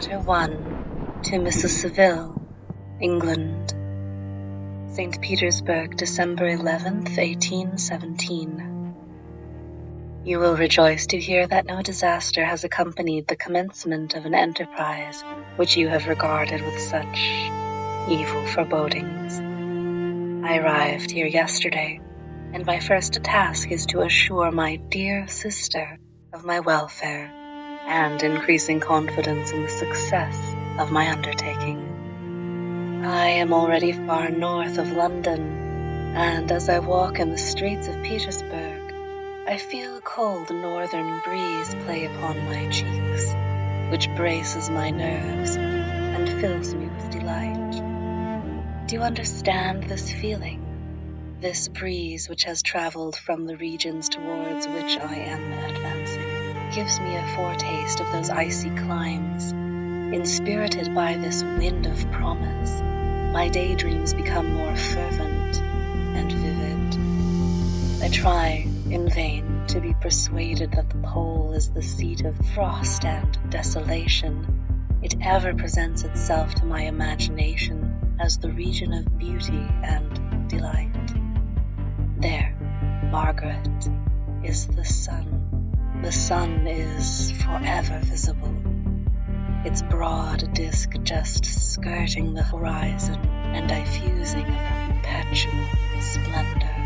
Letter 1 to Mrs. Seville, England. St. Petersburg, December 11th, 1817. You will rejoice to hear that no disaster has accompanied the commencement of an enterprise which you have regarded with such evil forebodings. I arrived here yesterday, and my first task is to assure my dear sister of my welfare and increasing confidence in the success of my undertaking. I am already far north of London, and as I walk in the streets of Petersburg, I feel a cold northern breeze play upon my cheeks, which braces my nerves and fills me with delight. Do you understand this feeling? This breeze which has traveled from the regions towards which I am advancing gives me a foretaste of those icy climes. Inspirited by this wind of promise, my daydreams become more fervent and vivid. I try in vain to be persuaded that the pole is the seat of frost and desolation. It ever presents itself to my imagination as the region of beauty and delight. There, Margaret, is the sun. The sun is forever visible, its broad disk just skirting the horizon and diffusing a perpetual splendor.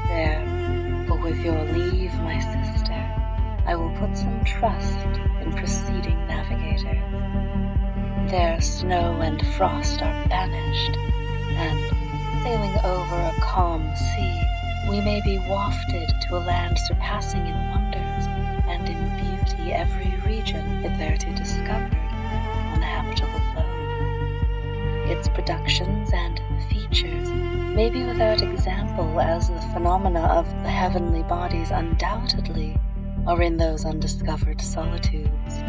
There, but with your leave, my sister, I will put some trust in preceding navigators. There snow and frost are banished, and sailing over a calm sea, we may be wafted to a land surpassing in wonders and in beauty every region hitherto discovered on the habitable globe. Its productions and features may be without example, as the phenomena of the heavenly bodies undoubtedly are in those undiscovered solitudes.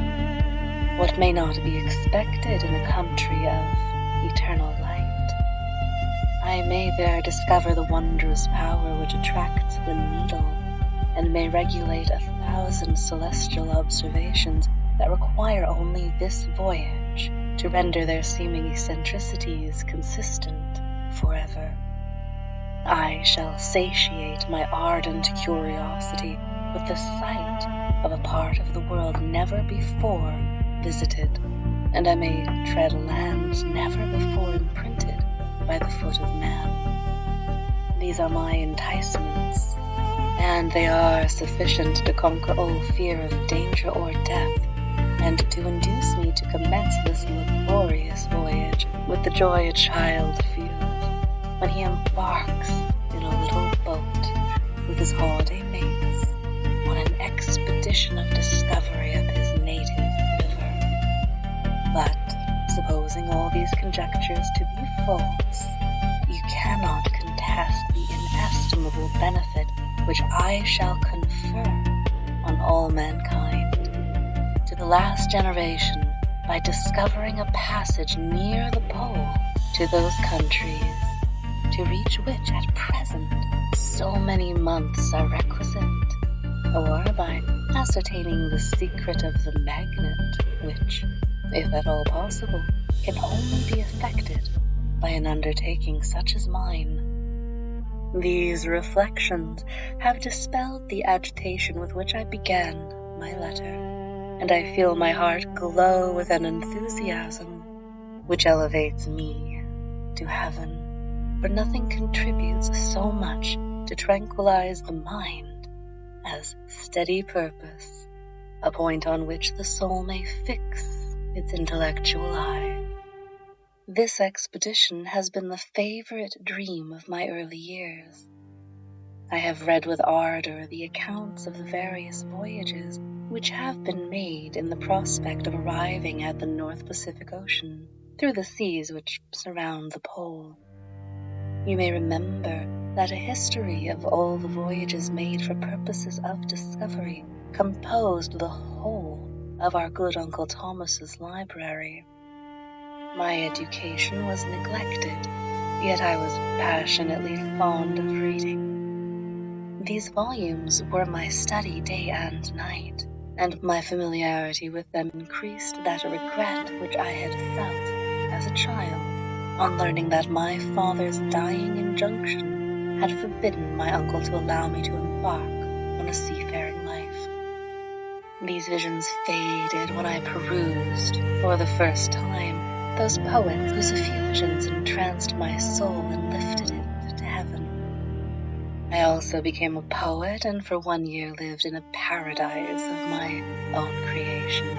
What may not be expected in a country of eternal light? I may there discover the wondrous power which attracts the needle, and may regulate 1,000 celestial observations that require only this voyage to render their seeming eccentricities consistent forever. I shall satiate my ardent curiosity with the sight of a part of the world never before visited, and I may tread lands never before imprinted by the foot of man. These are my enticements, and they are sufficient to conquer all fear of danger or death, and to induce me to commence this laborious voyage with the joy a child feels when he embarks in a little boat with his holiday mates on an expedition of discovery of his native river. But supposing all these conjectures to be false, you cannot contest the inestimable benefit which I shall confer on all mankind, to the last generation, by discovering a passage near the pole to those countries, to reach which at present so many months are requisite, or by ascertaining the secret of the magnet, which, if at all possible, can only be effected by an undertaking such as mine. These reflections have dispelled the agitation with which I began my letter, and I feel my heart glow with an enthusiasm which elevates me to heaven, for nothing contributes so much to tranquilize the mind as steady purpose, a point on which the soul may fix its intellectual eye. This expedition has been the favorite dream of my early years. I have read with ardor the accounts of the various voyages which have been made in the prospect of arriving at the North Pacific Ocean through the seas which surround the pole. You may remember that a history of all the voyages made for purposes of discovery composed the whole of our good Uncle Thomas's library. My education was neglected, yet I was passionately fond of reading. These volumes were my study day and night, and my familiarity with them increased that regret which I had felt as a child on learning that my father's dying injunction had forbidden my uncle to allow me to embark on a seafaring life. These visions faded when I perused, for the first time, those poets whose effusions entranced my soul and lifted it to heaven. I also became a poet, and for 1 year lived in a paradise of my own creation.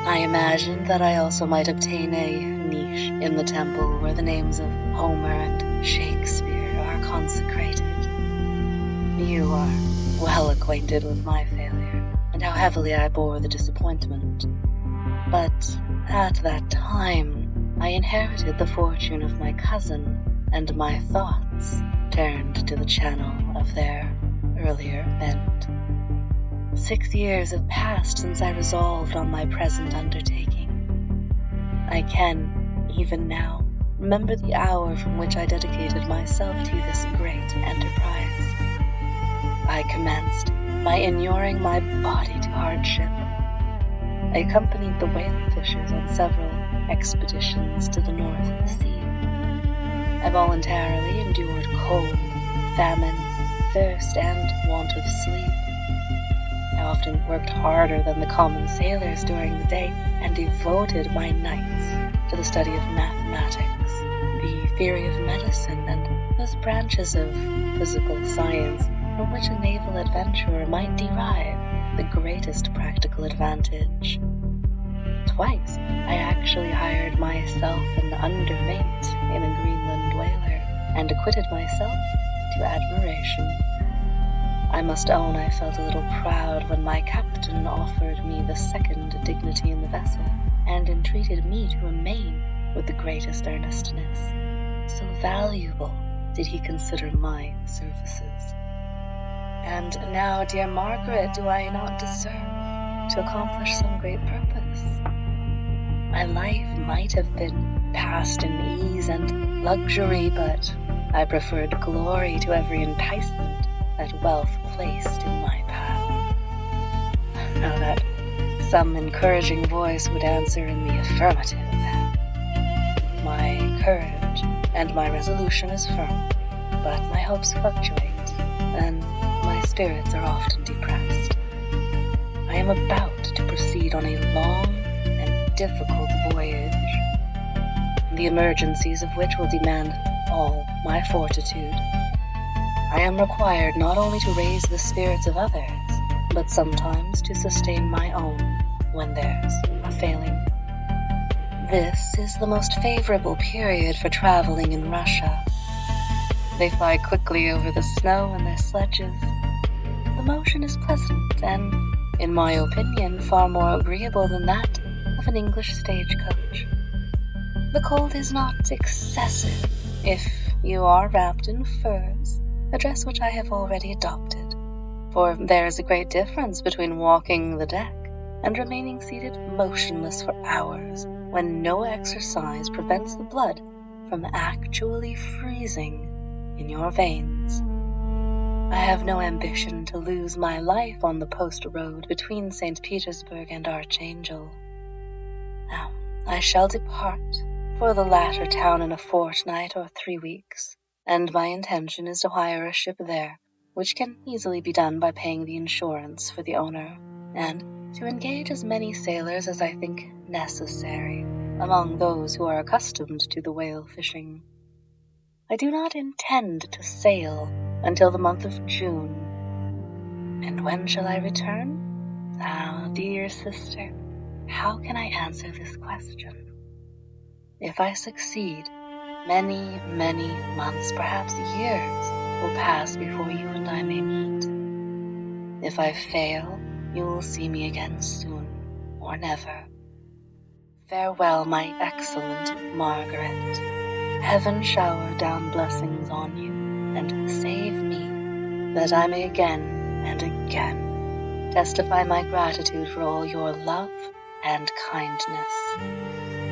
I imagined that I also might obtain a niche in the temple where the names of Homer and Shakespeare are consecrated. You are well acquainted with my failure, and how heavily I bore the disappointment. But at that time, I inherited the fortune of my cousin, and my thoughts turned to the channel of their earlier bent. 6 years have passed since I resolved on my present undertaking. I can, even now, remember the hour from which I dedicated myself to this great enterprise. I commenced by inuring my body to hardship. I accompanied the whale fishers on several expeditions to the North Sea. I voluntarily endured cold, famine, thirst, and want of sleep. I often worked harder than the common sailors during the day and devoted my nights to the study of mathematics, the theory of medicine, and those branches of physical science from which a naval adventurer might derive the greatest practical advantage. Twice, I actually hired myself an undermate in a Greenland whaler, and acquitted myself to admiration. I must own I felt a little proud when my captain offered me the second dignity in the vessel, and entreated me to remain with the greatest earnestness. So valuable did he consider my services. And now, dear Margaret, do I not deserve to accomplish some great purpose? My life might have been passed in ease and luxury, but I preferred glory to every enticement that wealth placed in my path. Now that some encouraging voice would answer in the affirmative, my courage and my resolution is firm, but my hopes fluctuate, and my spirits are often depressed. I am about to proceed on a long and difficult voyage, the emergencies of which will demand all my fortitude. I am required not only to raise the spirits of others, but sometimes to sustain my own when theirs are failing. This is the most favorable period for traveling in Russia. They fly quickly over the snow in their sledges. The motion is pleasant and, in my opinion, far more agreeable than that of an English stagecoach. The cold is not excessive if you are wrapped in furs, a dress which I have already adopted, for there is a great difference between walking the deck and remaining seated motionless for hours when no exercise prevents the blood from actually freezing in your veins. I have no ambition to lose my life on the post road between St. Petersburg and Archangel. Now, I shall depart for the latter town in a fortnight or 3 weeks, and my intention is to hire a ship there, which can easily be done by paying the insurance for the owner, and to engage as many sailors as I think necessary among those who are accustomed to the whale fishing. I do not intend to sail until the month of June. And when shall I return? Ah, dear sister, how can I answer this question? If I succeed, many, many months, perhaps years, will pass before you and I may meet. If I fail, you will see me again soon, or never. Farewell, my excellent Margaret. Heaven shower down blessings on you, and save me, that I may again and again testify my gratitude for all your love and kindness.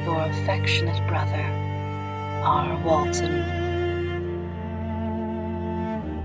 Your affectionate brother, R. Walton.